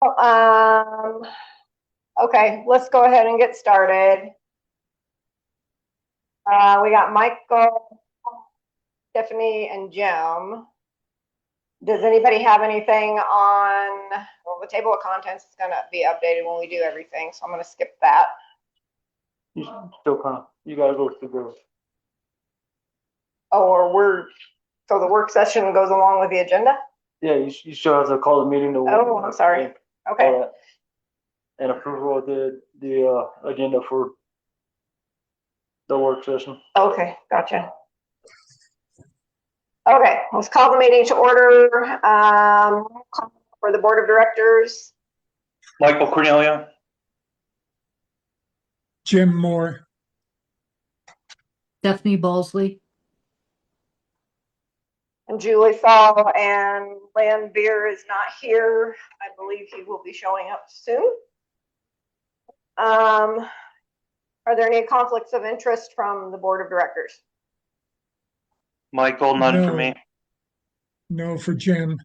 Um, okay, let's go ahead and get started. We got Michael, Tiffany, and Jim. Does anybody have anything on, well, the table of contents is gonna be updated when we do everything, so I'm gonna skip that. You still kind of, you gotta go through the, So the work session goes along with the agenda? yeah, you still have to call the meeting to. Oh, I'm sorry. Okay, all that. And approval of the agenda for the work session. okay, gotcha. Okay, let's call the meeting to order, for the board of directors. Michael Cornelia. Jim Moore. Stephanie Balsley. And Julie Saul, and Lynn Beer is not here. I believe he will be showing up soon. Are there any conflicts of interest from the board of directors? Michael, none for No. me. No for Jim.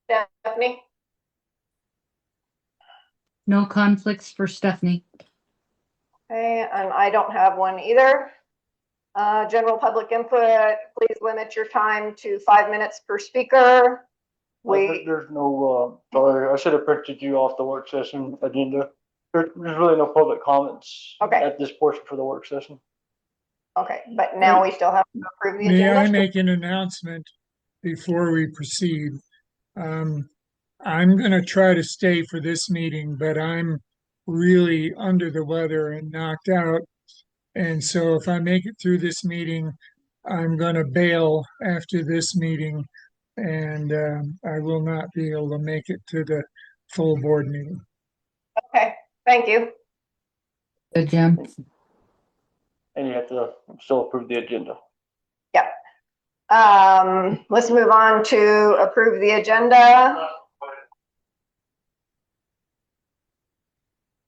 Stephanie? No conflicts for Stephanie. Okay, and I don't have one either. General public input, please limit your time to 5 minutes per speaker. There's no, sorry, I should have printed you off the work session agenda. There's really no public comments. Okay. At this portion for the work session. Okay, but now we still have to approve the May I agenda. make an announcement before we proceed? I'm going to try to stay for this meeting, but I'm really under the weather and knocked out. And so if I make it through this meeting, I'm going to bail after this meeting, and I will not be able to make it to the full board meeting. Okay, thank you. Good, Jim. And you have to still approve the agenda. Yep. Let's move on to approve the agenda.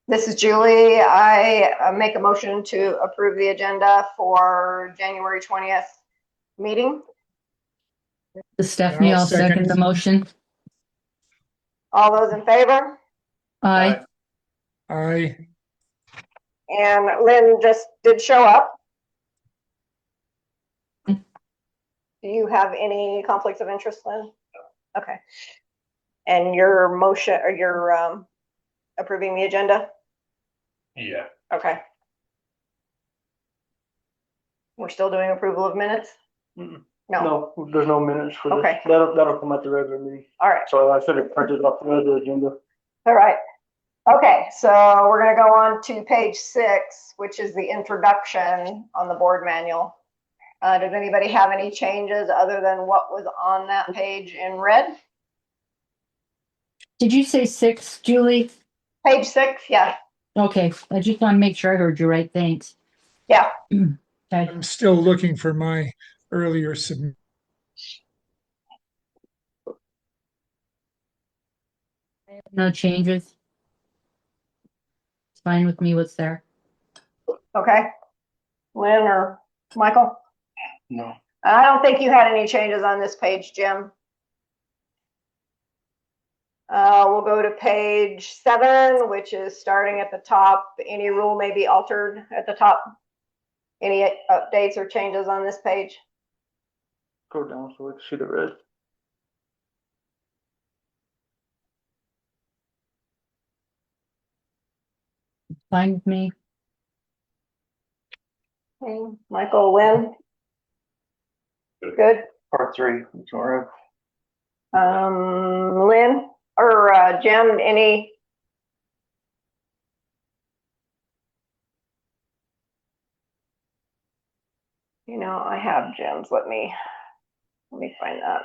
This is Julie. I make a motion to approve the agenda for January 20th meeting. Stephanie, I'll second the motion. All those in favor? Aye. Aye. And Lynn just did show up. Do you have any conflicts of interest, Lynn? Okay. And your motion, or your approving the agenda? Yeah. Okay. We're still doing approval of minutes? Mm-mm. No. No, there's no minutes for this. Okay. That'll come at the regular meeting. All right. So I should have printed off the regular agenda. All right. Okay, so we're going to go on to page 6, which is the introduction on the board manual. Does anybody have any changes other than what was on that page in red? Did you say 6, Julie? Page 6, yeah. Okay, I just want to make sure I heard you right. Thanks. Yeah. Okay. I'm still looking for my earlier submission. No changes. It's fine with me what's there. Okay. Lynn or Michael? No. I don't think you had any changes on this page, Jim. We'll go to page 7, which is starting at the top. Any rule may be altered at the top. Any updates or changes on this page? Go down so we can see the red. Fine with me. Okay. Michael, Lynn? Good. Part 3. Sorry. Lynn or Jim, any? You know, I have Jim's. Let me find that.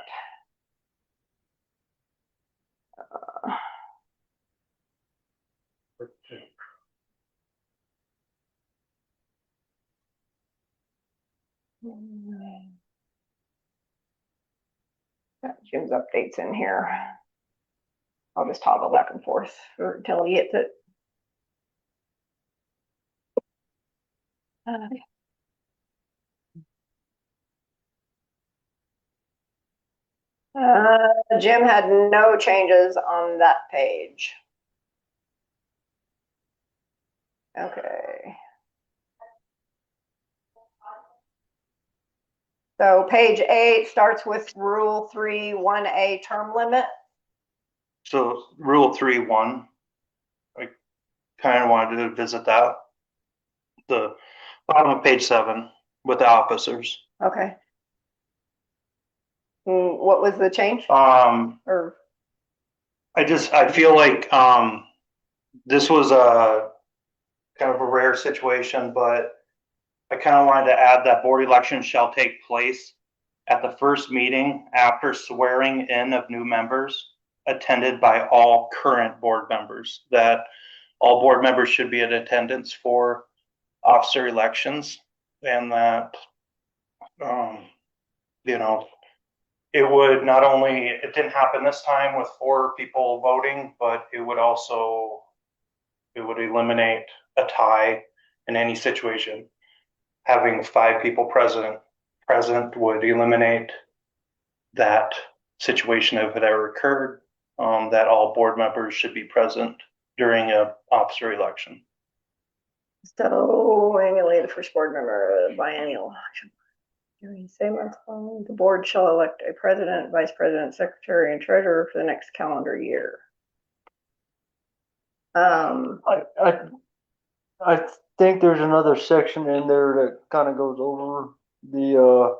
Got Jim's updates in here. I'll just toggle back and forth until he gets it. Jim had no changes on that page. Okay. So page 8 starts with Rule 3, 1A term limit. So Rule 3.1, I kind of wanted to visit that. The bottom of page 7 with the officers. Okay. What was the change? Or I feel like this was a kind of a rare situation, but I kind of wanted to add that board elections shall take place at the first meeting after swearing in of new members, attended by all current board members. That all board members should be in attendance for officer elections, and that you know, it would not only, it didn't happen this time with 4 people voting, but it would eliminate a tie in any situation. Having 5 people present would eliminate that situation if it ever occurred, that all board members should be present during a officer election. so annually, the first board member biennial election. During the same month, the board shall elect a president, vice president, secretary, and treasurer for the next calendar year. I think there's another section in there that kind of goes over the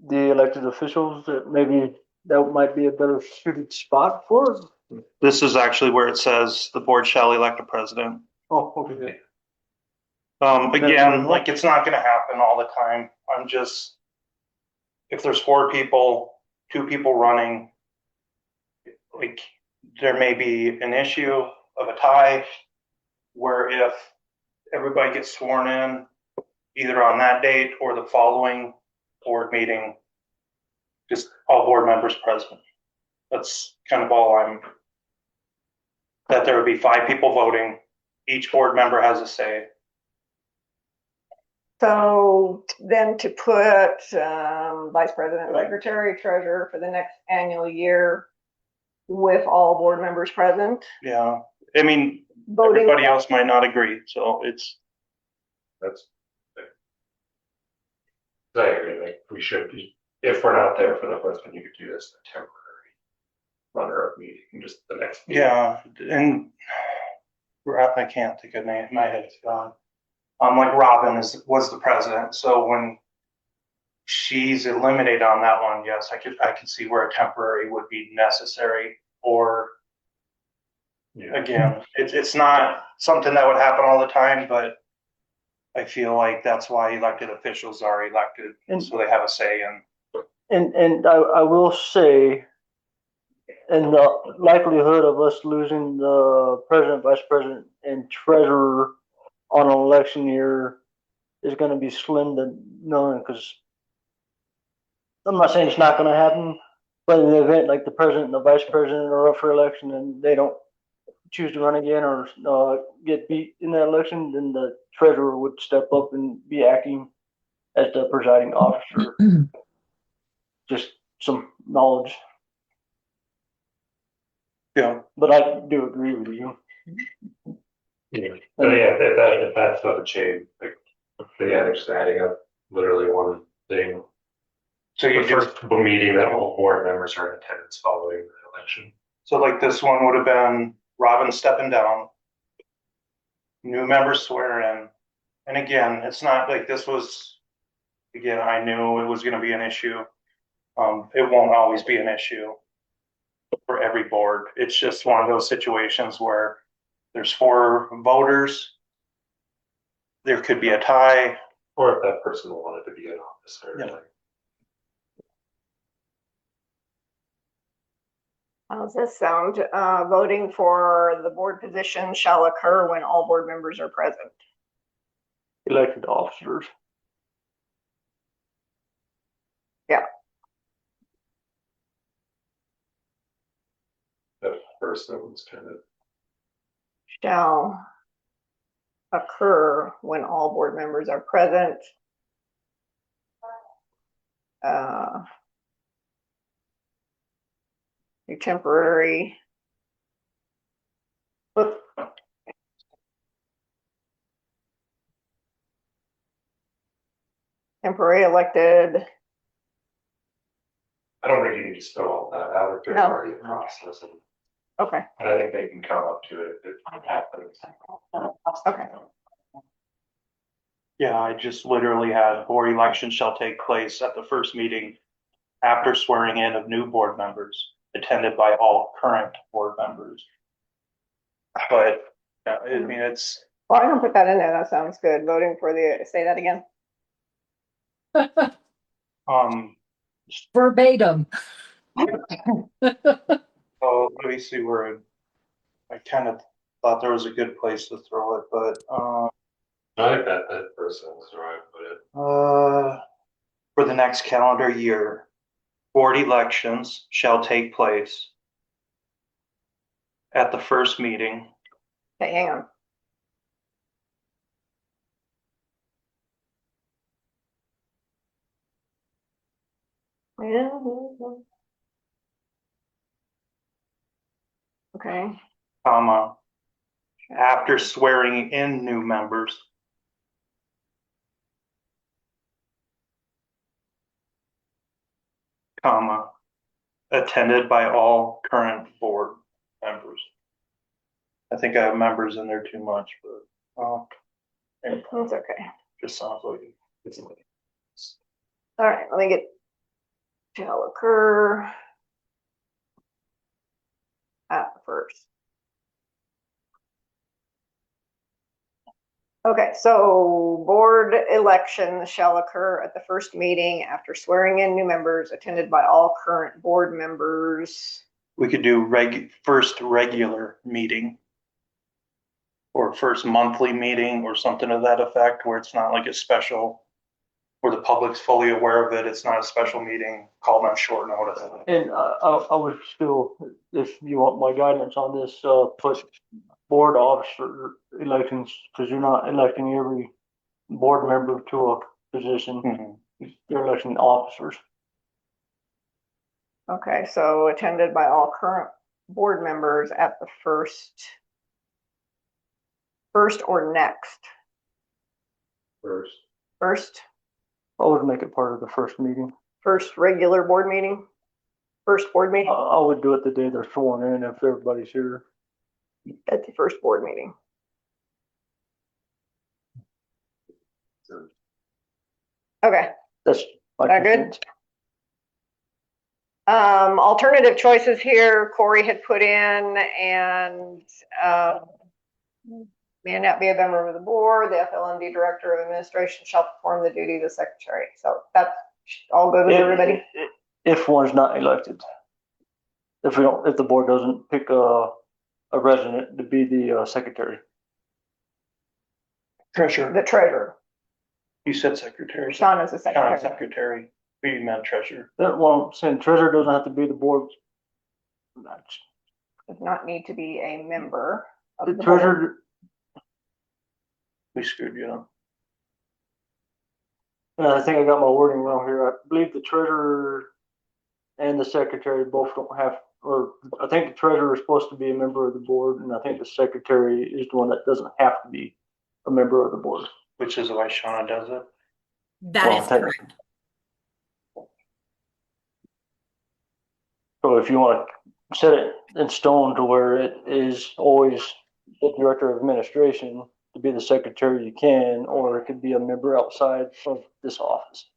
elected officials that maybe that might be a better suited spot for it. This is actually where it says the board shall elect a president. Oh, okay. Again, like it's not gonna happen all the time. If there's 4 people, 2 people running, like there may be an issue of a tie where if everybody gets sworn in either on that date or the following board meeting, just all board members present. That's kind of all that there would be 5 people voting. Each board member has a say. So then to put vice president, secretary, treasurer for the next annual year with all board members present. Yeah, I mean, Voting. everybody else might not agree, so That's. I agree, like, we should be, if we're not there for the first one, you could do this a temporary runner-up meeting, just the next. Meeting. yeah, and I can't think of name, my head's gone. Like Robin was the president, so when she's eliminated on that one, yes, I could see where a temporary would be necessary, or again, it's not something that would happen all the time, but I feel like that's why elected officials are elected, and so they have a say in. And I will say, in the likelihood of us losing the president, vice president, and treasurer on an election year is going to be slim to none, because I'm not saying it's not going to happen, but in the event like the president and the vice president are up for election and they don't choose to run again or get beat in that election, then the treasurer would step up and be acting as the presiding officer. Just some knowledge. Yeah, but I do agree with you. Yeah, but yeah, if that's not a change, like, yeah, just adding up literally one thing. so you The just first meeting that all board members are in attendance following the election. so like this one would have been Robin stepping down, new members swear in, and again, it's not like this was. Again, I knew it was going to be an issue. It won't always be an issue for every board. It's just one of those situations where there's 4 voters. There could be a tie. Or if that person wanted to be an officer. Yeah. Like, How's this sound? Voting for the board position shall occur when all board members are present. Elected officers. Yeah. that first one was kind of. Shall occur when all board members are present. do temporary. Oop. Temporary elected, I don't think you need to spell all that out if they're No. already in process, and okay, I think they can come up to it if it happens. okay. Yeah, I just literally had board elections shall take place at the first meeting after swearing in of new board members, attended by all current board members. But, I mean, it's, Well, I can put that in there. That sounds good. Voting for the, say that again. Verbatim. oh, let me see where I kind of thought there was a good place to throw it, but, I think that person is right, but for the next calendar year, board elections shall take place at the first meeting Okay, hang on. Okay, comma, after swearing in new members. Comma, attended by all current board members. I think I have members in there too much, but, it that's okay. just sounds like it's. All right, let me get shall occur at the first. Okay, so board election shall occur at the first meeting after swearing in new members attended by all current board members. We could do first regular meeting. Or first monthly meeting or something to that effect, where it's not like a special, where the public's fully aware of it, it's not a special meeting, called on short notice. And I would still, if you want my guidance on this, put board officer elections, because you're not electing every board member to a position. Mhm. You're electing officers. Okay, so attended by all current board members at the first or next? first. First, I would make it part of the first meeting. first regular board meeting? First board meeting I would do it the day they're sworn in if everybody's here. at the first board meeting. Okay, That's my That good? preference. Alternative choices here, Corey had put in and, may not be a member of the board, the FLMD Director of Administration shall perform the duty of the secretary. So that's all good with everybody? If one's not elected. If the board doesn't pick a resident to be the secretary. Treasurer, The treasurer, you said secretary. Sean is the Sean, secretary. secretary, you meant treasurer. Well, I'm saying treasurer doesn't have to be the board. Does not need to be a member of The the board. treasurer, We screwed you up. I think I got my wording wrong here. I believe the treasurer and the secretary both don't have, or I think the treasurer is supposed to be a member of the board, and I think the secretary is the one that doesn't have to be a member of the board. Which is why Shauna does it. That Well, is technically. correct. So if you want to set it in stone to where it is always the director of administration to be the secretary, you can, or it could be a member outside of this office.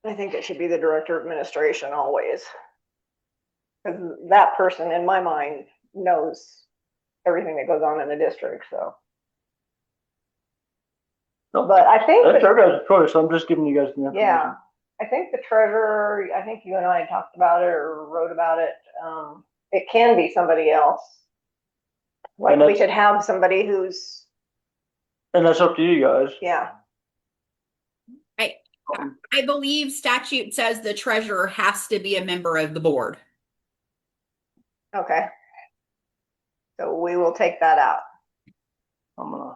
I think it should be the Director of Administration always. Because that person, in my mind, knows everything that goes on in the district, so. No, But I think, that's that- our guys' choice. I'm just giving you guys the information. yeah, I think the treasurer, I think you and I talked about it or wrote about it. It can be somebody else. Like And we that's- could have somebody who's, And that's up to you guys. yeah, I believe statute says the treasurer has to be a member of the board. okay. So we will take that out. I'm gonna.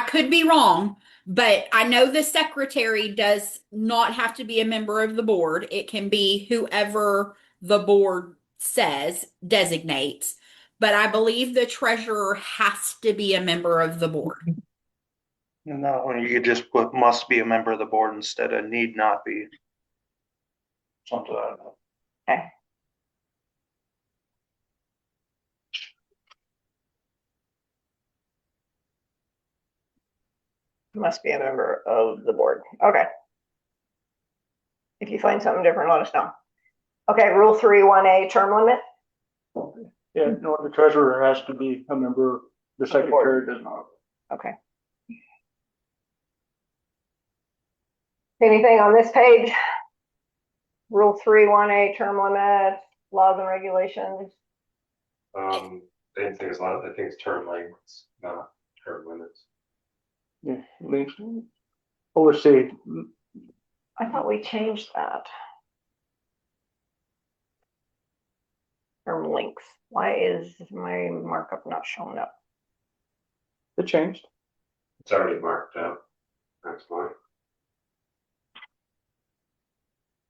could be wrong, but I know the secretary does not have to be a member of the board. It can be whoever the board says designates. But I believe the treasurer has to be a member of the board. No, you could just put must be a member of the board instead of need not be. Something like that. Okay. Must be a member of the board. Okay. If you find something different, let us know. Okay, rule 3(1)(a), term limit. Yeah, no, the treasurer has to be a member, the secretary does not. Okay. Anything on this page? Rule 3(1)(a), term limit, laws and regulations. I think it's term lengths, not term limits. Yeah, links. Oh, let's see, I thought we changed that. Term length. Why is my markup not showing up? it changed. It's already marked out. That's why.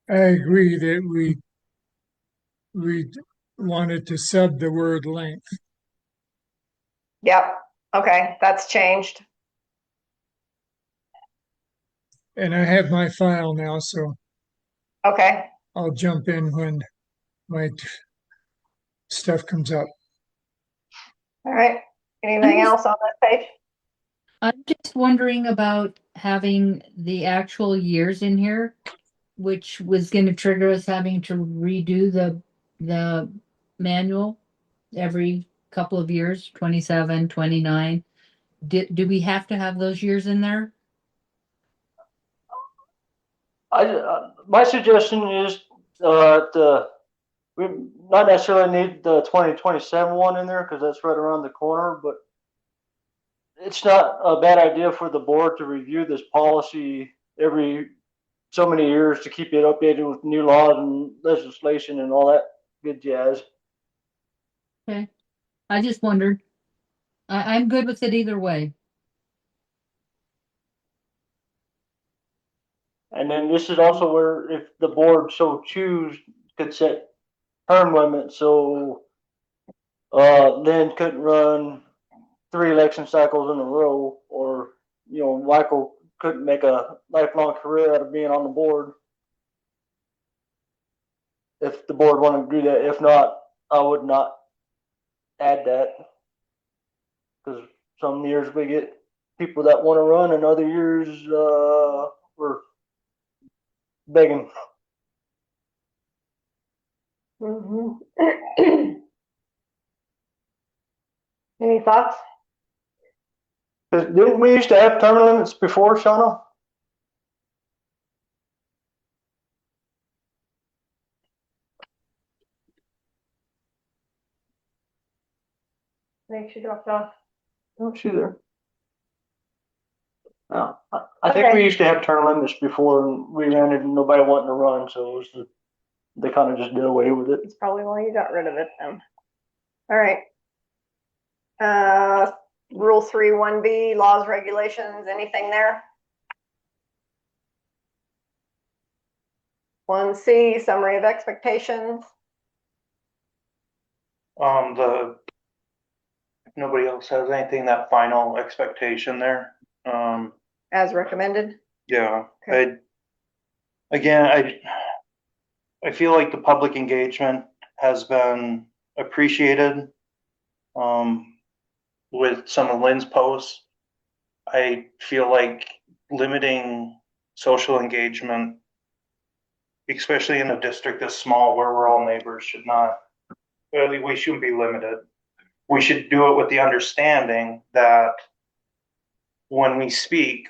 I agree that we wanted to sub the word length. Yep. Okay, that's changed. And I have my file now, so Okay. I'll jump in when my stuff comes up. All right. Anything else on that page? I'm just wondering about having the actual years in here, which was going to trigger us having to redo the manual every couple of years, 27, 29. Do we have to have those years in there? My suggestion is, we not necessarily need the 2027 one in there, because that's right around the corner, but it's not a bad idea for the board to review this policy every so many years to keep it updated with new laws and legislation and all that good jazz. Okay. I just wondered. I'm good with it either way. And then this is also where, if the board so choose, could set term limits, so Lynn couldn't run 3 election cycles in a row, or Michael couldn't make a lifelong career out of being on the board. If the board wanted to do that, if not, I would not add that, because some years we get people that want to run, and other years we're begging. Any thoughts? 'Cause didn't we used to have term limits before, Shauna? I think she dropped off. Oh, she's there. No, I think we used to have term limits before, and we ran into nobody wanting to run, so it was they kind of just did away with it. It's probably why you got rid of it then. All right. Rule 3(1)(b), laws, regulations, anything there? 1(c), summary of expectations. If nobody else has anything, that final expectation there. As recommended. Yeah, Okay. I feel like the public engagement has been appreciated. With some of Lynn's posts, I feel like limiting social engagement, especially in a district this small where we're all neighbors, we shouldn't be limited. We should do it with the understanding that when we speak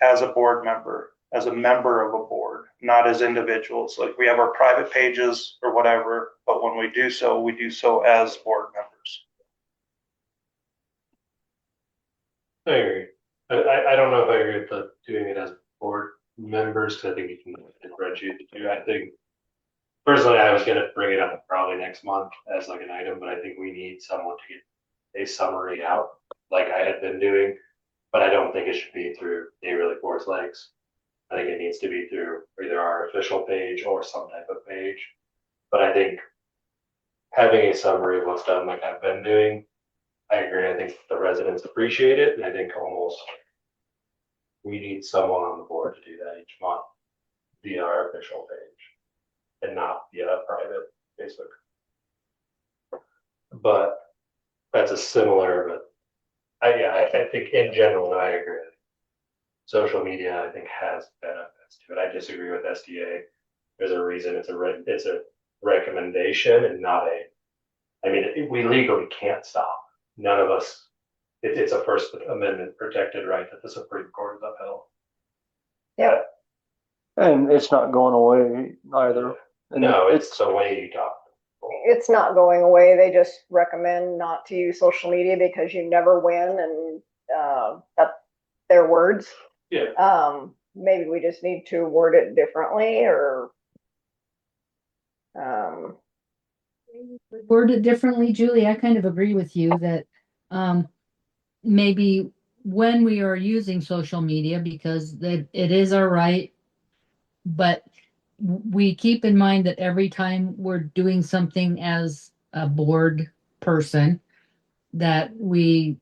as a board member, as a member of a board, not as individuals. Like, we have our private pages or whatever, but when we do so as board members. I agree. I don't know if I agree with doing it as board members, because I think you can differentiate the two. I think personally, I was going to bring it up probably next month as like an item, but I think we need someone to get a summary out, like I had been doing. but I don't think it should be through Neighborly Forest Lakes. I think it needs to be through either our official page or some type of page. But I think having a summary of what's done like I've been doing, I agree. I think the residents appreciate it. And I think almost we need someone on the board to do that each month via our official page and not via a private Facebook. But that's a similar, but I think in general, I agree. Social media, I think, has benefits to it. I disagree with SDA. There's a reason it's a recommendation and not a, I mean, we legally can't stop. None of us, it's a First Amendment protected right that the Supreme Court has upheld. Yeah. And it's not going away either. And No, it's the way you talk. It's not going away. They just recommend not to use social media because you never win, and that's their words. Yeah. Maybe we just need to word it differently, or Word it differently, Julie. I kind of agree with you that maybe when we are using social media, because it is our right, but we keep in mind that every time we're doing something as a board person, that we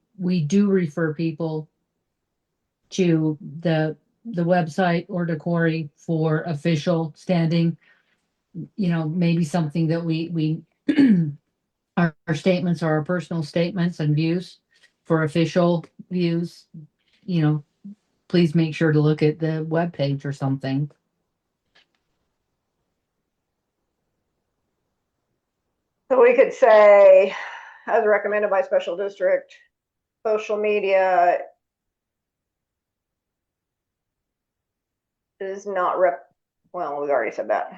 do refer people to the website or to Corey for official standing. You know, maybe something that we our statements are our personal statements and views. For official views, you know, please make sure to look at the webpage or something. so we could say, as recommended by special district, social media is not well, we've already said that.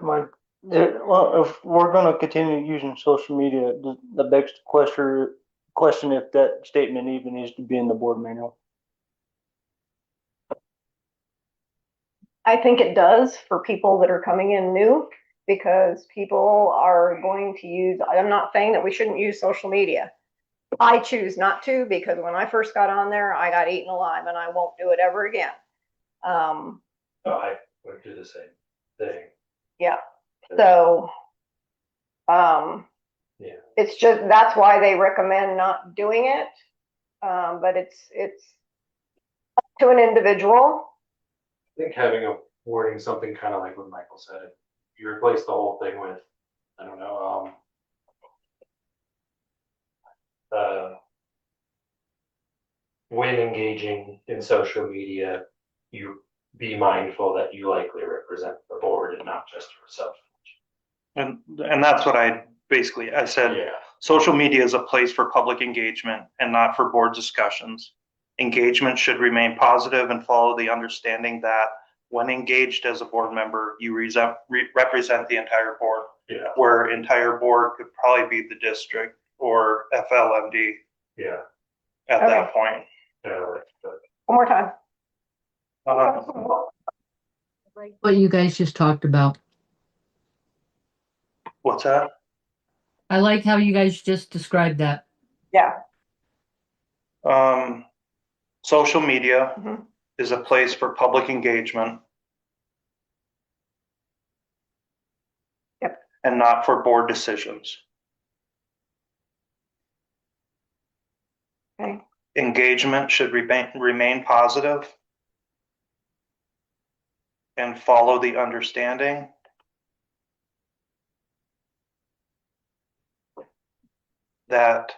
Well, if we're going to continue using social media, the begs the question if that statement even needs to be in the board manual. I think it does for people that are coming in new, because people are going to use, I'm not saying that we shouldn't use social media. I choose not to, because when I first got on there, I got eaten alive, and I won't do it ever again. Oh, I would do the same thing. Yeah. So, Yeah. it's just, that's why they recommend not doing it. But it's up to an individual. I think having a wording, something kind of like what Michael said, if you replace the whole thing with, I don't know, when engaging in social media, you be mindful that you likely represent the board and not just yourself. And that's what I said. Yeah. Social media is a place for public engagement and not for board discussions. Engagement should remain positive and follow the understanding that when engaged as a board member, you represent the entire board. Yeah. Where entire board could probably be the district or FLMD. Yeah. At Okay. that point. Yeah. One more time. What you guys just talked about. What's that? I like how you guys just described that. Yeah. Social media Mhm. is a place for public engagement. Yep. And not for board decisions. Okay. Engagement should remain positive and follow the understanding that,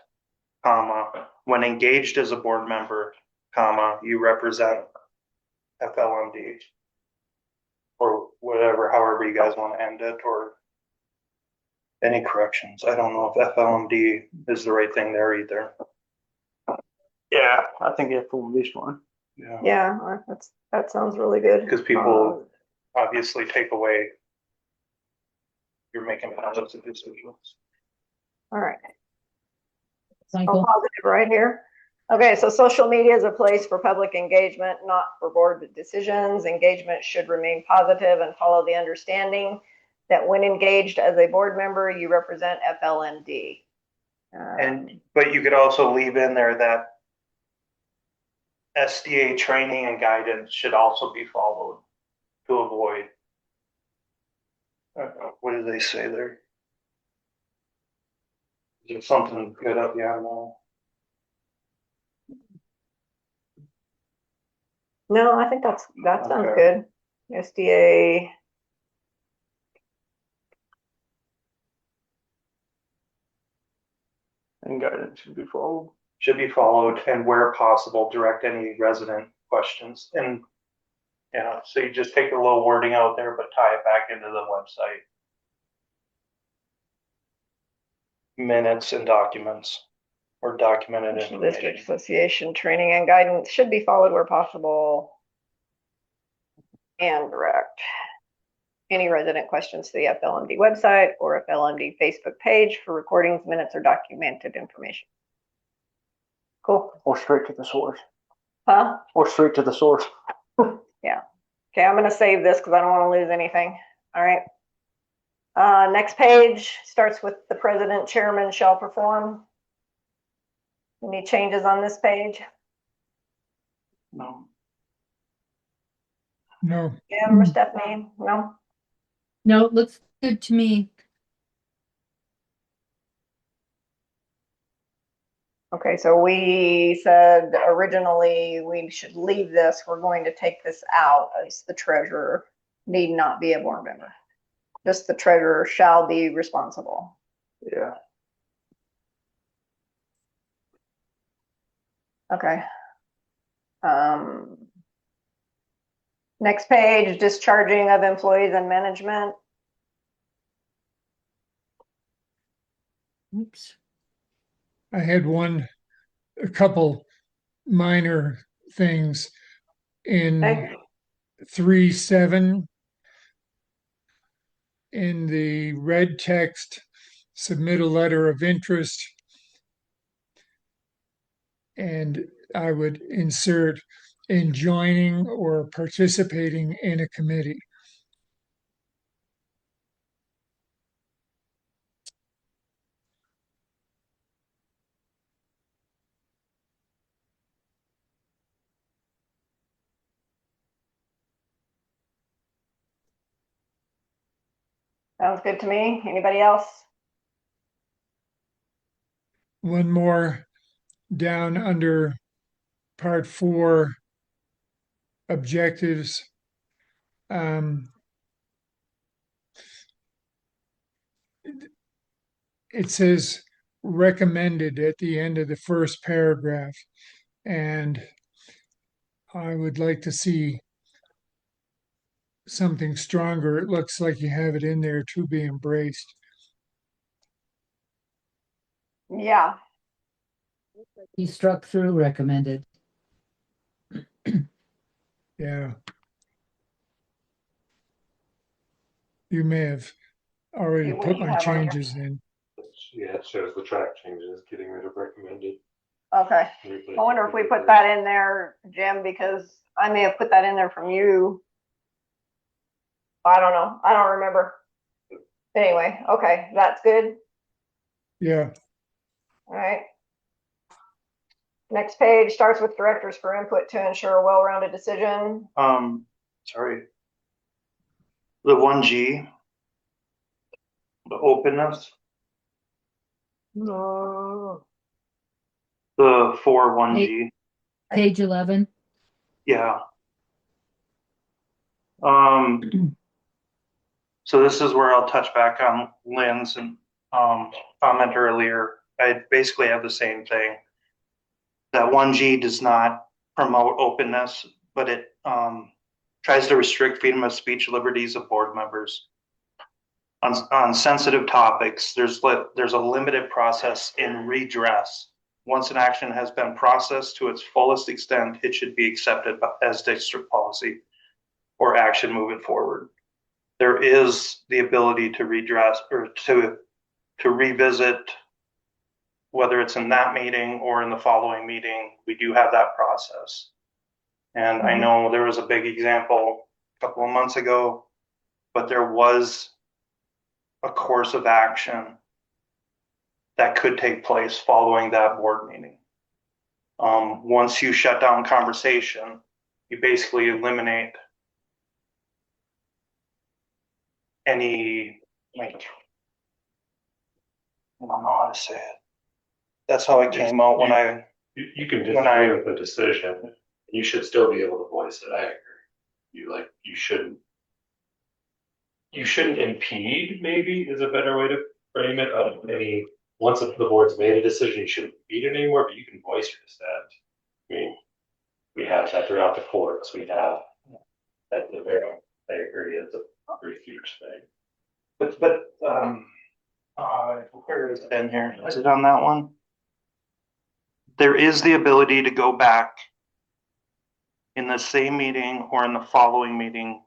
when engaged as a board member, you represent FLMD or whatever, however you guys want to end it, or any corrections. I don't know if FLMD is the right thing there either. Yeah, I think it will be one. Yeah. Yeah, that sounds really good. Because people obviously take away, you're making positive decisions. All right. Michael? Positive right here. Okay, so social media is a place for public engagement, not for board decisions. Engagement should remain positive and follow the understanding that when engaged as a board member, you represent FLMD. But you could also leave in there that SDA training and guidance should also be followed to avoid. What do they say there? Is there something good up the animal? No, I think that sounds Okay. good. SDA. And guidance should be followed. Should be followed, and where possible, direct any resident questions. And so you just take a little wording out there, but tie it back into the website. Minutes and documents, or documented District information. Association training and guidance should be followed where possible and direct any resident questions to the FLMD website or FLMD Facebook page for recordings, minutes, or documented information. Cool. Or straight to the source. Huh? Or straight to the source. Okay, I'm gonna save this because I don't want to lose anything. All right. Next page starts with the president chairman shall perform. Any changes on this page? No. No, Jim or Stephanie? No? No, it looks good to me. Okay, so we said originally we should leave this. We're going to take this out as the treasurer need not be a board member. Just the treasurer shall be responsible. Yeah. Okay. Next page, discharging of employees and management. Oops. I had a couple minor things in Okay. 3.7 in the red text, submit a letter of interest. And I would insert in joining or participating in a committee. Sounds good to me. Anybody else? One more down under part 4 objectives. It says recommended at the end of the first paragraph, and I would like to see something stronger. It looks like you have it in there to be embraced. Yeah. He struck through recommended. Yeah. You may have already What do put you my have on here? changes in. Yeah, it shows the track changes, getting rid of recommended. Okay. Replace I wonder it if we with put that in there, Jim, because I may have put that in there from you. I don't know. I don't remember. Anyway, okay, that's good. Yeah. All right. Next page starts with directors for input to ensure a well-rounded decision. Sorry. The 1G, the openness. No. The 4.1G. Page 11. Yeah. So this is where I'll touch back on Lynn's and comment earlier. I basically have the same thing. That 1G does not promote openness, but it tries to restrict freedom of speech liberties of board members. On sensitive topics, there's a limited process in redress. Once an action has been processed to its fullest extent, it should be accepted as district policy or action moving forward. There is the ability to redress or to revisit, whether it's in that meeting or in the following meeting. We do have that process. And I know there was a big example a couple of months ago, but there was a course of action that could take place following that board meeting. Once you shut down conversation, you basically eliminate any, like, I don't know how to say it. That's how it came out when I, You can When I- disagree with the decision. You should still be able to voice it. I agree. You shouldn't impede, maybe is a better way to frame it. Once the board's made a decision, you shouldn't impede it anymore, but you can voice your dissent. I mean, we have that throughout the courts. We have that the very, I agree, it's a pretty huge thing. where is it in here? Is it on that one? There is the ability to go back in the same meeting or in the following meeting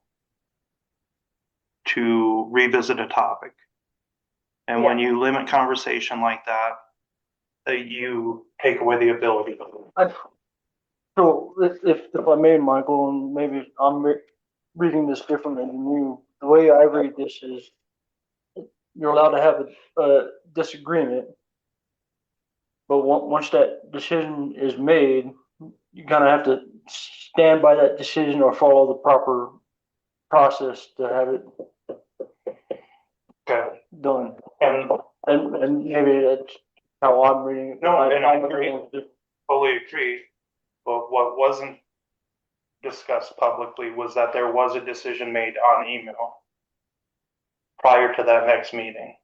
to revisit a topic. And when you limit conversation like that, you take away the ability. So if I may, Michael, and maybe I'm reading this differently than you, the way I read this is you're allowed to have a disagreement, but once that decision is made, you kind of have to stand by that decision or follow the proper process to have it Okay. done. And Maybe that's how I'm reading it. No, and I agree. Fully agree. But what wasn't discussed publicly was that there was a decision made on email prior to that next meeting.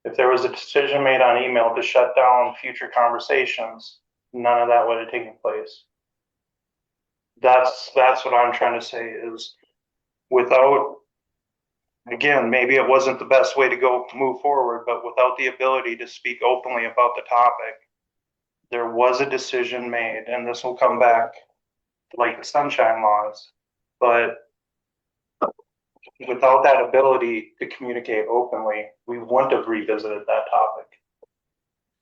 If there was a decision made on email to shut down future conversations, none of that would have taken place. That's what I'm trying to say is without, again, maybe it wasn't the best way to move forward, but without the ability to speak openly about the topic, there was a decision made, and this will come back like the sunshine laws, but without that ability to communicate openly, we wouldn't have revisited that topic.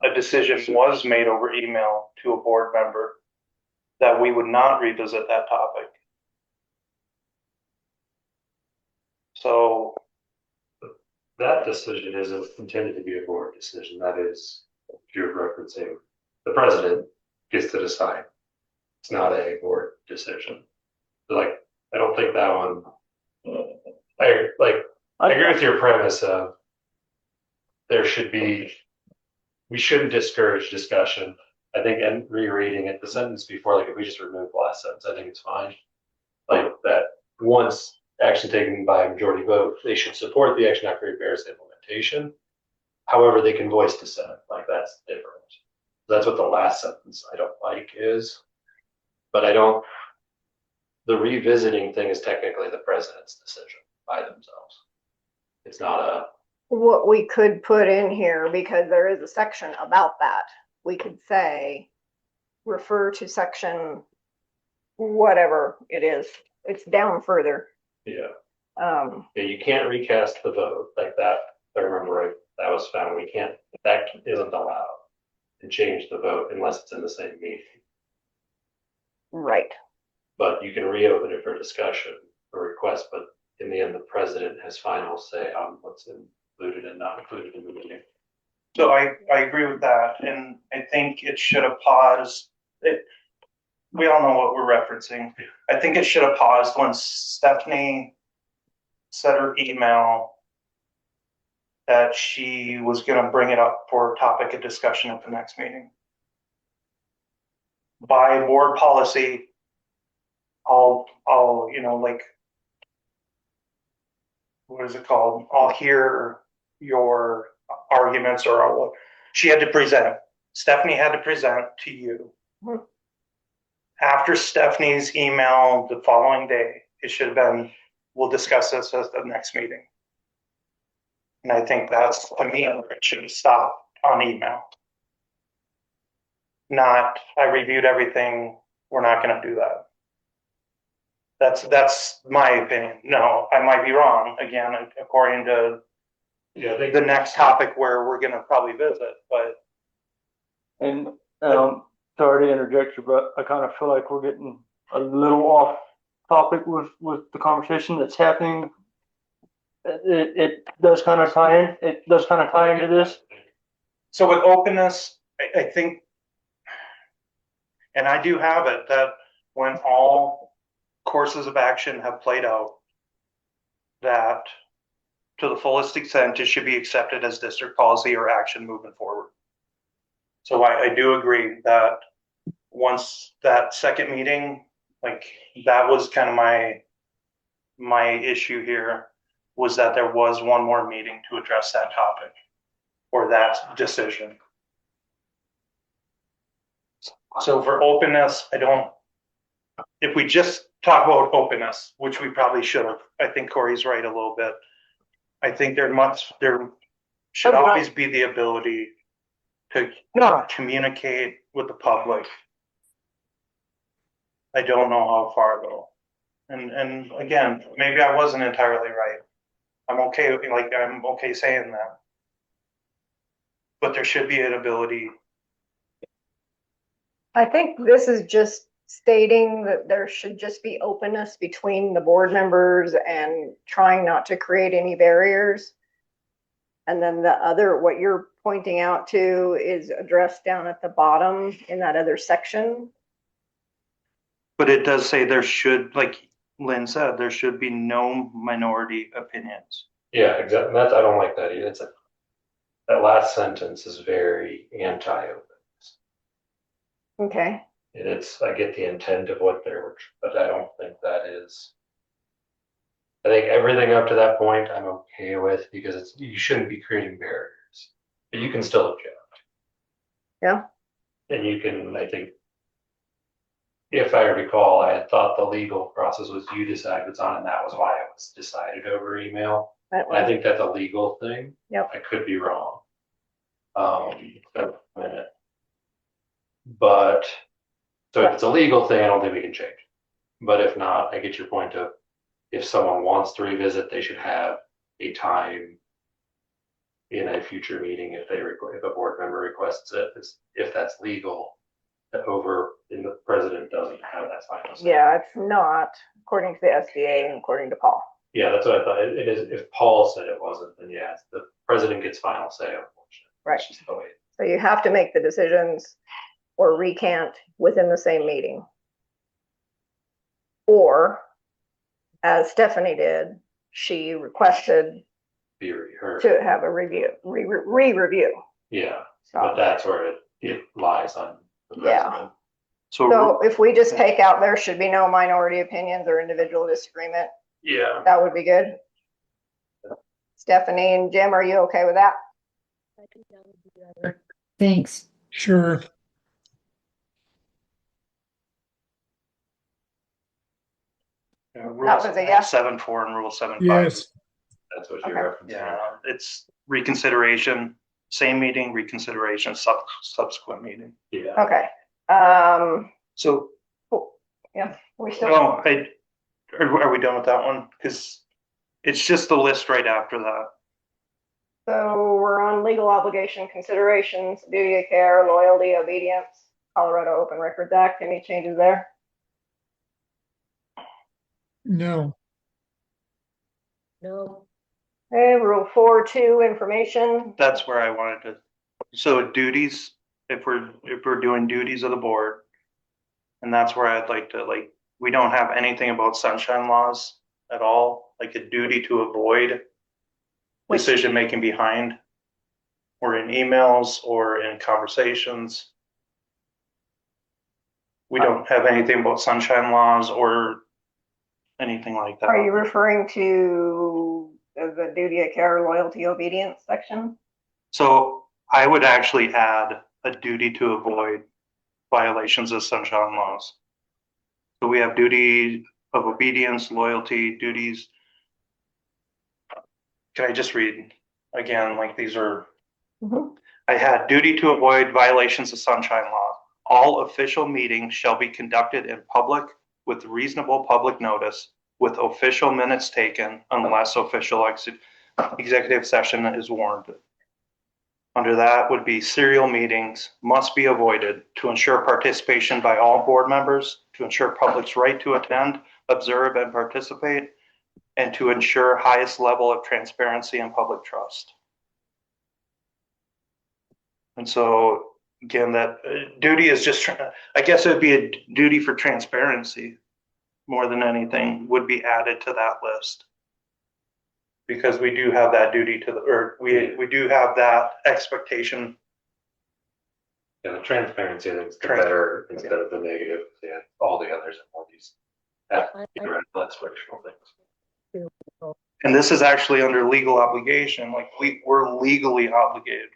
A decision was made over email to a board member that we would not revisit that topic. So that decision isn't intended to be a board decision. That is, if you're referencing, the president gets to decide. It's not a board decision. So like, I don't think that one. I agree with your premise of we shouldn't discourage discussion. I think, and rereading it, the sentence before, like if we just remove the last sentence, I think it's fine. Like that once action taken by a majority vote, they should support the action after it bears implementation. However, they can voice dissent. Like that's different. That's what the last sentence I don't like is. But the revisiting thing is technically the president's decision by themselves. It's not What we could put in here, because there is a section about that, we could say, refer to section whatever it is. It's down further. yeah, you can't recast the vote like that. If I remember right, that was found. That isn't allowed to change the vote unless it's in the same meeting. Right. But you can reopen it for discussion or request, but in the end, the president has final say on what's included and not included in the meeting. So I agree with that, and I think it should have paused. We all know what we're referencing. I think it should have paused when Stephanie sent her email that she was going to bring it up for topic of discussion at the next meeting. By board policy, I'll like, what is it called? I'll hear your arguments, or she had to present. Stephanie had to present to you. Mm-hmm. After Stephanie's email the following day, it should have been, we'll discuss this at the next meeting. And I think that's, to me, it should have stopped on email. Not, I reviewed everything, we're not going to do that. That's my opinion. No, I might be wrong, again, according to the next topic where we're going to probably visit, but. And sorry to interject you, but I kind of feel like we're getting a little off topic with the conversation that's happening it does kind of tie in. It does kind of tie into this. So with openness, I think, and I do have it, that when all courses of action have played out, that to the fullest extent, it should be accepted as district policy or action moving forward. So I do agree that once that second meeting, like that was kind of my issue here, was that there was one more meeting to address that topic or that decision. So for openness, if we just talk about openness, which we probably should have, I think Corey's right a little bit. I think there should always be the ability to communicate with the public. I don't know how far though. And again, maybe I wasn't entirely right. I'm okay saying that. But there should be an ability. I think this is just stating that there should just be openness between the board members and trying not to create any barriers. And then the other, what you're pointing out to, is addressed down at the bottom in that other section. But it does say there should, like Lynn said, there should be no minority opinions. Yeah, exactly. I don't like that either. That last sentence is very anti-open. Okay. And I get the intent of what they're, but I don't think that is. I think everything up to that point I'm okay with, because you shouldn't be creating barriers, but you can still object. Yeah. And you can, I think, if I recall, I had thought the legal process was you decide what's on, and that was why it was decided over email. I think that's a legal thing. Yep. I could be wrong. But so if it's a legal thing, I don't think we can change. But if not, I get your point of, if someone wants to revisit, they should have a time in a future meeting if a board member requests it, if that's legal. And the president doesn't have that final say. Yeah, it's not, according to the SBA and according to Paul. Yeah, that's what I thought. It is. If Paul said it wasn't, then yeah, the president gets final say, unfortunately. Right. It's just the way. So you have to make the decisions or recant within the same meeting. Or, as Stephanie did, she requested Be reheard. to have a review, re-review. Yeah, but that's where it lies on the Yeah. president. So if we just take out, there should be no minority opinions or individual disagreement, Yeah. that would be good. Stephanie and Jim, are you okay with that? Thanks. Sure. Rule That was a yes. 7.4 and Rule 7.5. Yes. That's what you're referencing. Yeah, it's reconsideration, same meeting, reconsideration, subsequent meeting. Yeah. Okay. So, Yeah, we still, no, are we done with that one? Because it's just the list right after that. so we're on legal obligation considerations, duty of care, loyalty, obedience, Colorado Open Records Act. Any changes there? No. No. Okay, Rule 4.2, information. That's where I wanted to. So duties, if we're doing duties of the board, and that's where I'd like to, we don't have anything about sunshine laws at all, like a duty to avoid decision making behind, or in emails or in conversations. We don't have anything about sunshine laws or anything like that. Are you referring to the duty of care, loyalty, obedience section? So I would actually add a duty to avoid violations of sunshine laws. So we have duty of obedience, loyalty, duties. Can I just read again? Like these are, I had duty to avoid violations of sunshine law. All official meetings shall be conducted in public with reasonable public notice, with official minutes taken unless official executive session is warranted. Under that would be serial meetings must be avoided to ensure participation by all board members, to ensure public's right to attend, observe, and participate, and to ensure highest level of transparency and public trust. And so again, that duty is just, I guess it would be a duty for transparency more than anything would be added to that list. Because we do have that duty to the, or we do have that expectation. Yeah, the transparency, I think, is the better instead of the negative. Yeah, all the others are all these less frictional things. And this is actually under legal obligation. Like we're legally obligated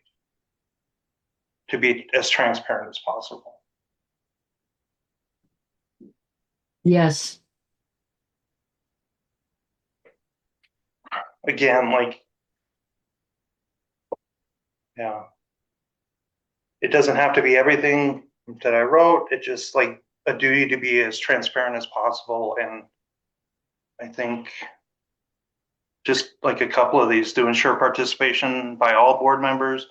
to be as transparent as possible. Yes. Again, like, yeah, it doesn't have to be everything that I wrote. It's just like a duty to be as transparent as possible. And I think just like a couple of these, to ensure participation by all board members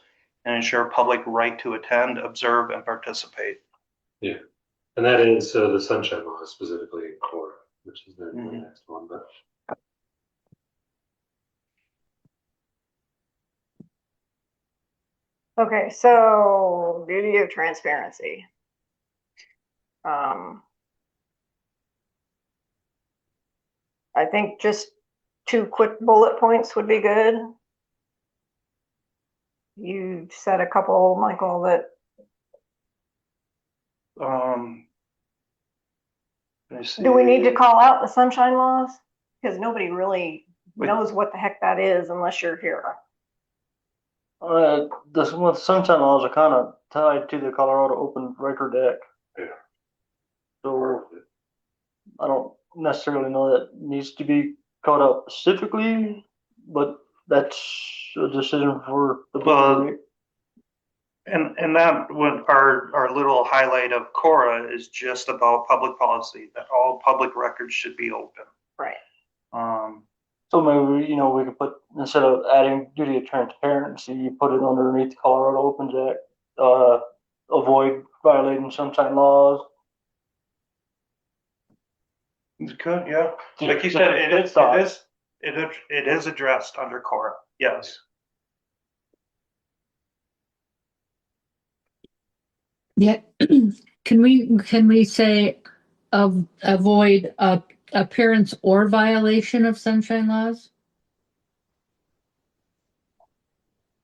and ensure public right to attend, observe, and participate. Yeah, and that is the sunshine law specifically in Cora, which is the next one. But Okay, so duty of transparency. I think just 2 quick bullet points would be good. You said a couple, Michael, that do we need to call out the sunshine laws? Because nobody really knows what the heck that is unless you're here. The sunshine laws are kind of tied to the Colorado Open Record Act. Yeah. So I don't necessarily know that needs to be called out specifically, but that's a decision for the board. And that would our little highlight of Cora is just about public policy, that all public records should be open. Right. So maybe, we could put, instead of adding duty of transparency, you put it underneath the Colorado Opens Act, avoid violating sunshine laws. It's good, yeah. Like you said, it is addressed under Cora. Yes. Yeah. Can we say avoid appearance or violation of sunshine laws?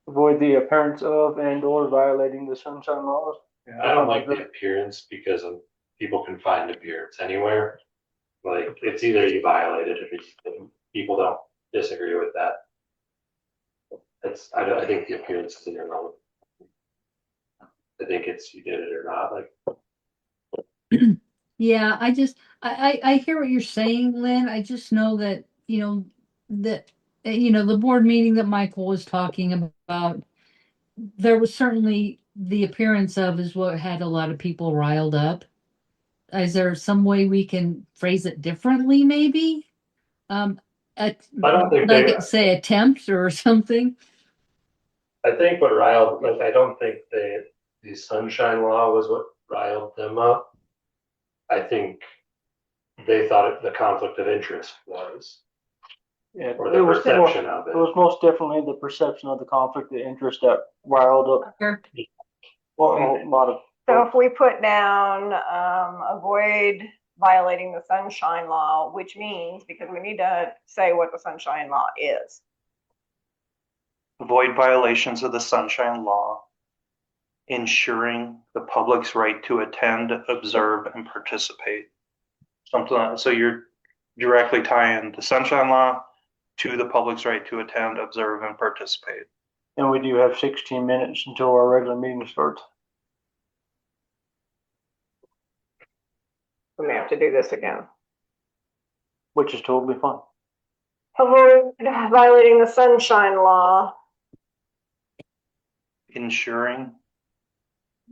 Avoid the appearance of and or violating the sunshine laws. I don't like the appearance because people can find appearance anywhere. Like it's either you violate it or people don't disagree with that. I think the appearance is irrelevant. I think it's you did it or not. Like, yeah, I hear what you're saying, Lynn. I just know that the board meeting that Michael was talking about, there was certainly the appearance of is what had a lot of people riled up. Is there some way we can phrase it differently, maybe? I don't think say attempt or something. I think what riled, like, I don't think the sunshine law was what riled them up. I think they thought the conflict of interest was. Yeah, or the perception of it. It was most definitely the perception of the conflict of interest that riled up a lot of. So if we put down avoid violating the sunshine law, which means, because we need to say what the sunshine law is. Avoid violations of the sunshine law, ensuring the public's right to attend, observe, and participate. Something like that. So you're directly tying the sunshine law to the public's right to attend, observe, and participate. And we do have 16 minutes until our regular meeting starts. We may have to do this again. Which is totally fine. Avoid violating the sunshine law. Ensuring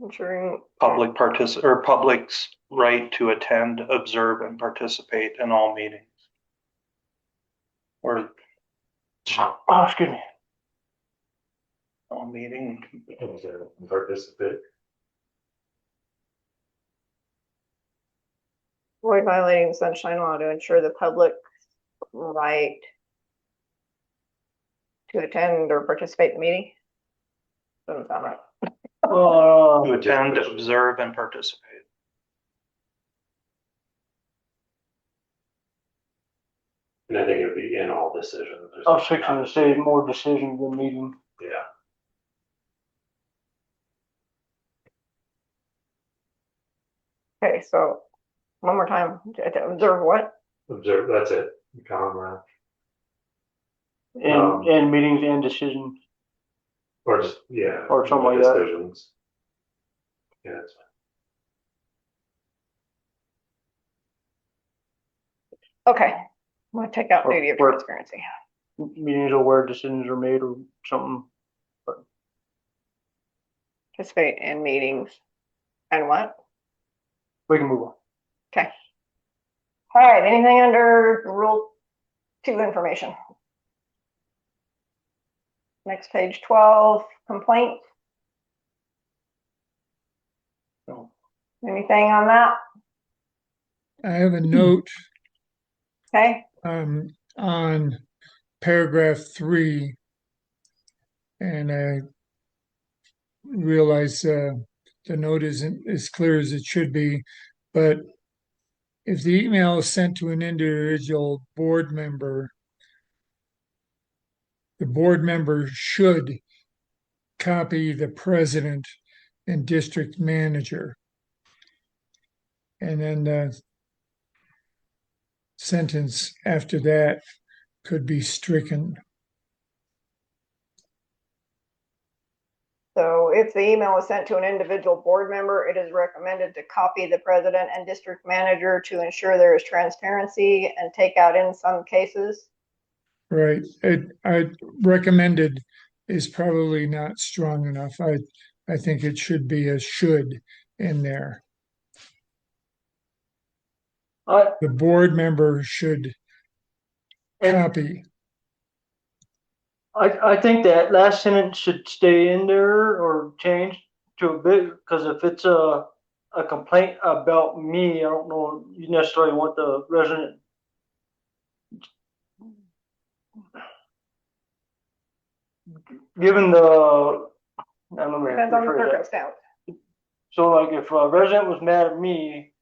Ensuring public's right to attend, observe, and participate in all meetings. Or, excuse me. All meeting. Participate. avoid violating the sunshine law to ensure the public right to attend or participate in the meeting? Doesn't sound right. To attend, observe, and participate. And I think it would be in all decisions. I was fixing to say more decisions than meeting. Yeah. Okay, so one more time, to observe what? Observe, that's it. Comma, And meetings and decisions. or just, yeah. Or something like that. Decisions. Yeah, that's fine. Okay, I'm gonna take out duty of Or- transparency. Meetings are where decisions are made or something. Participate in meetings. And what? We can move on. Okay. All right, anything under Rule 2 information? Next page 12, complaints. No. Anything on that? I have a note Okay, on paragraph 3, and I realize the note isn't as clear as it should be, but if the email is sent to an individual board member, the board member should copy the president and district manager. And then the sentence after that could be stricken. so if the email is sent to an individual board member, it is recommended to copy the president and district manager to ensure there is transparency and take out in some cases. Right. I recommended is probably not strong enough. I think it should be a should in there. The board member should copy. I think that last sentence should stay in there or change to a bit, because if it's a complaint about me, I don't know you necessarily want the resident. Given the, I don't know. Depends on the circumstance. So like if a resident was mad at me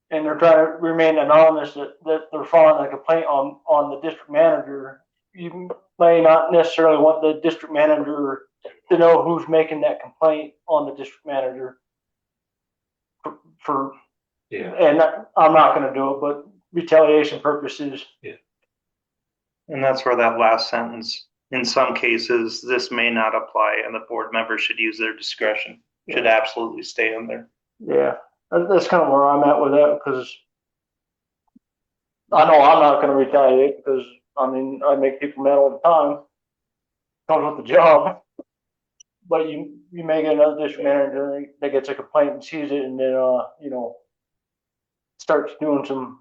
and they're trying to remain anonymous that they're filing a complaint on the district manager, you may not necessarily want the district manager to know who's making that complaint on the district manager. For Yeah. and I'm not going to do it, but retaliation purposes. And that's where that last sentence, in some cases, this may not apply and the board member should use their discretion, should absolutely stay in there. Yeah, that's kind of where I'm at with that, because I know I'm not going to retaliate, because I mean I make people mad all the time. Comes with the job. But you may get another district manager that gets a complaint and sees it, and then starts doing some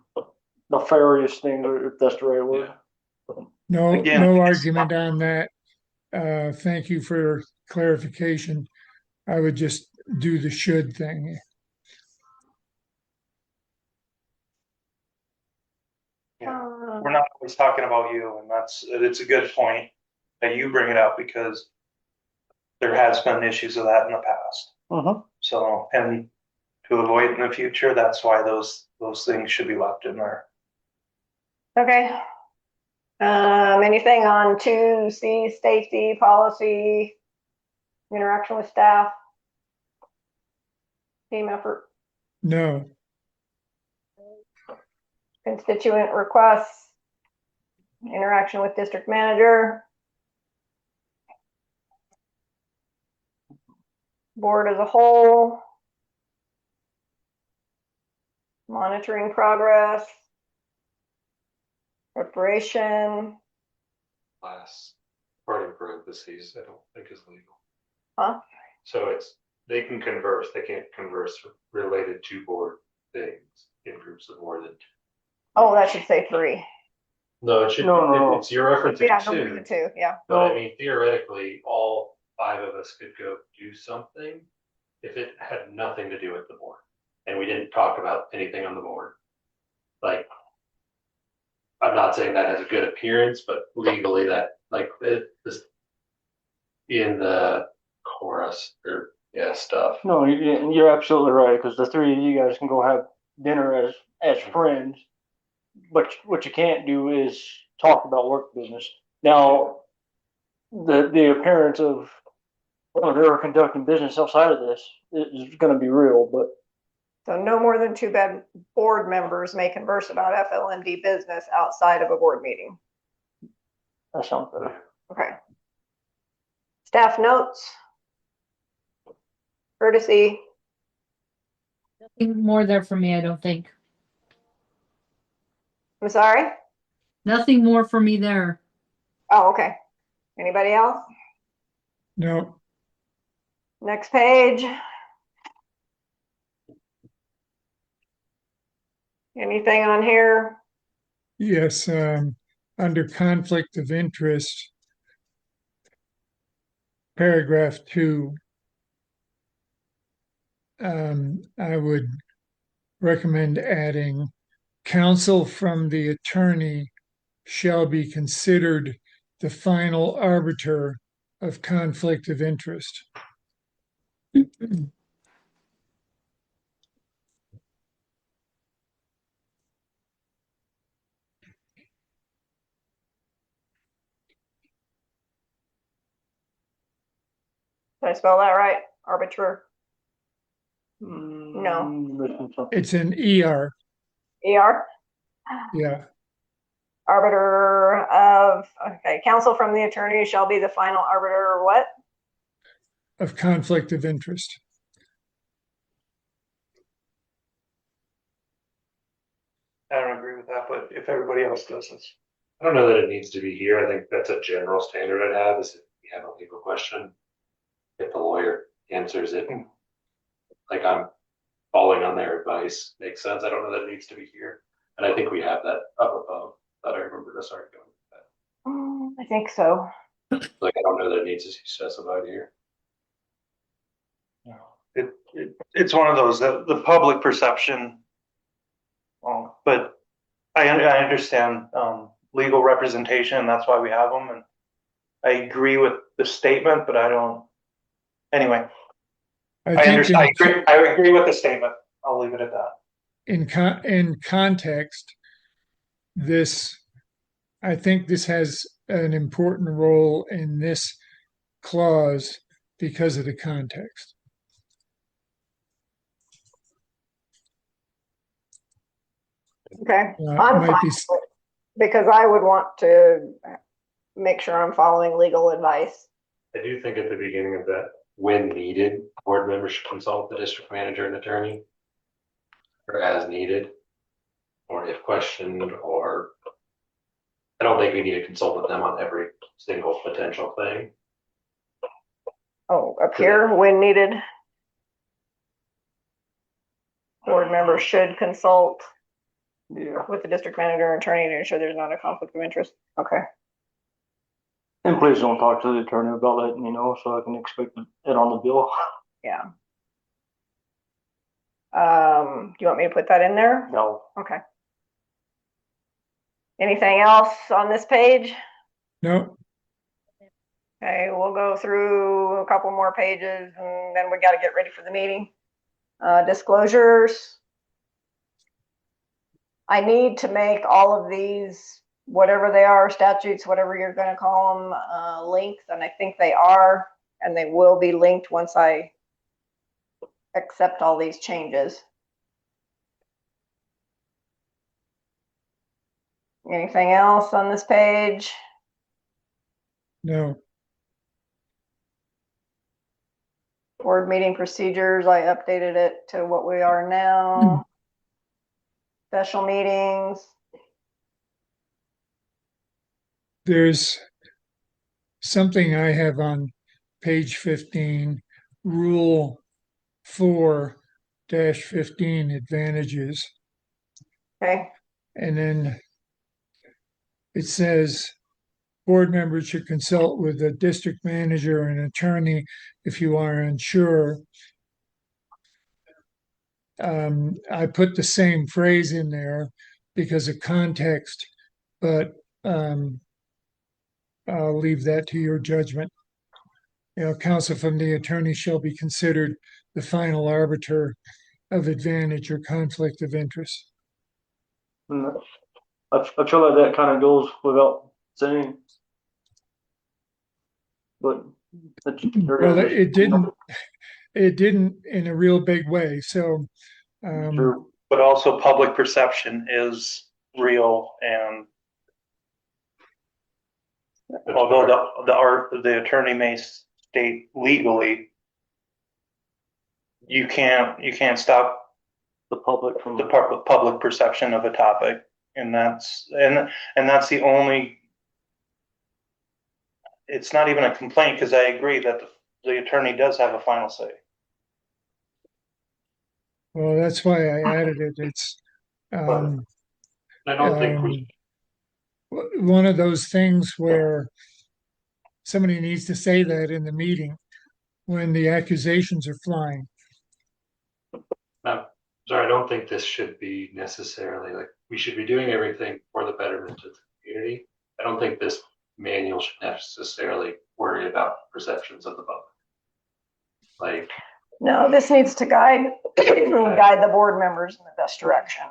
nefarious things, if that's the right word. No, Again, no argument on that. Thank you for clarification. I would just do the should thing. We're not always talking about you, and it's a good point that you bring it up, because there has been issues of that in the past. Uh-huh. So, and to avoid in the future, that's why those things should be left in there. Okay. Anything on 2C, safety, policy, interaction with staff, team effort, No, constituent requests, interaction with district manager, board as a whole, monitoring progress, preparation, Last part in parentheses, I don't think is legal. huh? So they can converse, they can't converse related to board things in groups of more than two. Oh, that should say 3. No, it should, No. it's your reference Yeah, to no, leave it 2, yeah. But I mean, theoretically, all 5 of us could go do something if it had nothing to do with the board. And we didn't talk about anything on the board. Like, I'm not saying that has a good appearance, but legally that, like, this in the chorus or yeah stuff. No, you're absolutely right, because the three of you guys can go have dinner as friends, but what you can't do is talk about work business. Now, the appearance of, well, they were conducting business outside of this is going to be real, but So no more than two board members may converse about FLMD business outside of a board meeting. that sounds better. Okay. Staff notes. Courtesy. Nothing more there for me, I don't think. I'm sorry? Nothing more for me there. Oh, okay. Anybody else? No, Next page. Anything on here? yes, under conflict of interest, paragraph 2, I would recommend adding counsel from the attorney shall be considered the final arbiter of conflict of interest. Did I spell that right? Arbiter. Missing something. It's an ER, ER. yeah. Arbiter of, okay, counsel from the attorney shall be the final arbiter of what? Of conflict of interest. I don't agree with that, but if everybody else does this. I don't know that it needs to be here. I think that's a general standard I'd have is if you have a legal question, if the lawyer answers it, like I'm following on their advice, makes sense. I don't know that it needs to be here. And I think we have that up above, that I remember us arguing with that. I think so. Like, I don't know that it needs to be specified here. It's one of those, the public perception. But I understand legal representation. That's why we have them. And I agree with the statement, but I don't. Anyway, I understand. I agree with the statement. I'll leave it at that. In context, I think this has an important role in this clause because of the context. Okay. It I'm might fine be, with it, because I would want to make sure I'm following legal advice. I do think at the beginning of that, when needed, board members should consult the district manager and attorney. Or as needed, or if questioned, or I don't think we need to consult with them on every single potential thing. Oh, up here, when needed. Board members should consult Yeah. with the district manager and attorney to ensure there's not a conflict of interest. Okay. And please don't talk to the attorney about letting me know so I can expect it on the bill. Yeah. Do you want me to put that in there? No. Okay. Anything else on this page? no, Okay, we'll go through a couple more pages and then we got to get ready for the meeting. Disclosures. I need to make all of these, whatever they are, statutes, whatever you're going to call them, linked, and I think they are, and they will be linked once I accept all these changes. Anything else on this page? no, Board meeting procedures, I updated it to what we are now. Special meetings. there's something I have on page 15, rule 4-15 advantages. Okay, And then it says board members should consult with the district manager and attorney if you are unsure. I put the same phrase in there because of context. but I'll leave that to your judgment. Counsel from the attorney shall be considered the final arbiter of advantage or conflict of interest. And I feel like that kind of goes without saying. But Well, it didn't in a real big way. So, True. But also public perception is real, and although the attorney may state legally, you can't stop The public from the public perception of a topic, and that's the only. It's not even a complaint, because I agree that the attorney does have a final say. well, that's why I added it. It's I don't think we, one of those things where somebody needs to say that in the meeting when the accusations are flying. sorry, I don't think this should be necessarily like, we should be doing everything for the betterment of the community. I don't think this manual should necessarily worry about perceptions of the public. Like, No, this needs to guide the board members in the best direction.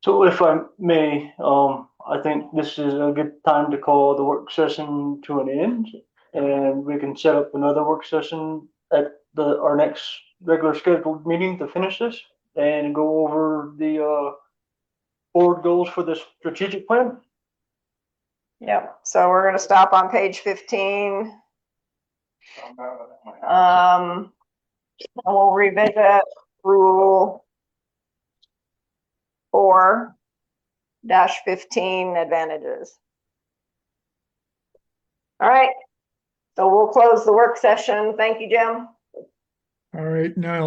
So if I may, I think this is a good time to call the work session to an end, and we can set up another work session at our next regular scheduled meeting to finish this and go over the board goals for the strategic plan. Yep, so we're gonna stop on page 15. We'll revisit rule 4-15 advantages. All right, so we'll close the work session. Thank you, Jim. All right, now